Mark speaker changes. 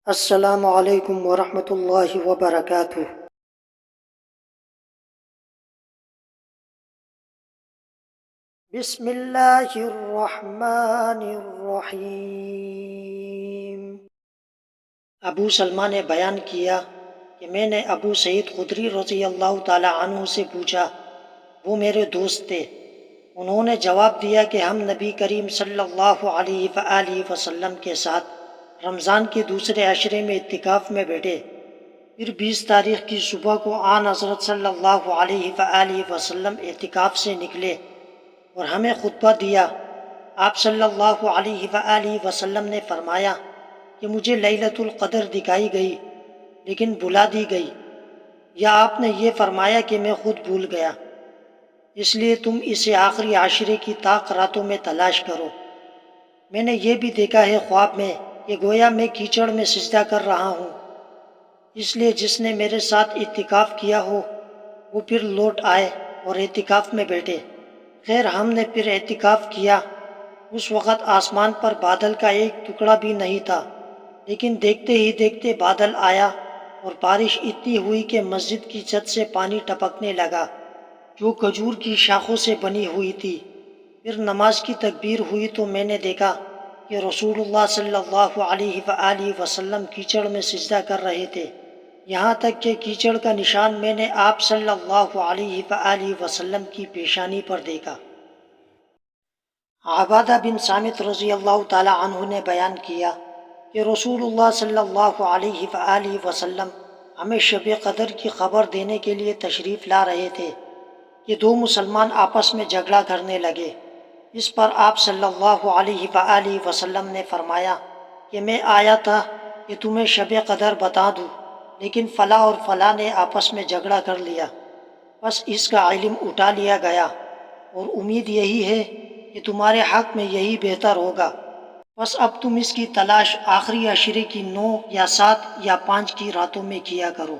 Speaker 1: السلام علیکم ورحمۃ اللہ وبرکاتہ۔ بسم اللہ الرحمن الرحیم۔ ابو سلمہ نے بیان کیا کہ میں نے ابو سعید خدری رضی اللہ تعالی عنہ سے پوچھا، وہ میرے دوست تھے۔ انہوں نے جواب دیا کہ ہم نبی کریم صلی اللہ علیہ وآلہ وسلم کے ساتھ رمضان کے دوسرے عشرے میں اعتکاف میں بیٹھے۔ پھر 20 تاریخ کی صبح کو آن حضرت صلی اللہ علیہ وآلہ وسلم اعتکاف سے نکلے اور ہمیں خطبہ دیا۔ آپ صلی اللہ علیہ وآلہ وسلم نے فرمایا کہ مجھے لیلۃ القدر دکھائی گئی لیکن بھلا دی گئی، یا آپ نے یہ فرمایا کہ میں خود بھول گیا، اس لیے تم اسے آخری عشرے کی طاق راتوں میں تلاش کرو۔ میں نے یہ بھی دیکھا ہے خواب میں کہ گویا میں کیچڑ میں سجدہ کر رہا ہوں، اس لیے جس نے میرے ساتھ اعتکاف کیا ہو وہ پھر لوٹ آئے اور اعتکاف میں بیٹھے۔ خیر ہم نے پھر اعتکاف کیا۔ اس وقت آسمان پر بادل کا ایک ٹکڑا بھی نہیں تھا، لیکن دیکھتے ہی دیکھتے بادل آیا اور بارش اتنی ہوئی کہ مسجد کی چھت سے پانی ٹپکنے لگا جو کھجور کی شاخوں سے بنی ہوئی تھی۔ پھر نماز کی تکبیر ہوئی تو میں نے دیکھا کہ رسول اللہ صلی اللہ علیہ وآلہ وسلم کیچڑ میں سجدہ کر رہے تھے، یہاں تک کہ کیچڑ کا نشان میں نے آپ صلی اللہ علیہ وآلہ وسلم کی پیشانی پر دیکھا۔ عبادہ بن صامت رضی اللہ تعالی عنہ نے بیان کیا کہ رسول اللہ صلی اللہ علیہ وآلہ وسلم ہمیں شب قدر کی خبر دینے کے لیے تشریف لا رہے تھے کہ دو مسلمان آپس میں جھگڑا کرنے لگے۔ اس پر آپ صلی اللہ علیہ وآلہ وسلم نے فرمایا کہ میں آیا تھا کہ تمہیں شب قدر بتا دوں، لیکن فلاں اور فلاں نے آپس میں جھگڑا کر لیا، بس اس کا علم اٹھا لیا گیا، اور امید یہی ہے کہ تمہارے حق میں یہی بہتر ہوگا، بس اب تم اس کی تلاش آخری عشرے کی 9 یا 7 یا 5 کی راتوں میں کیا کرو۔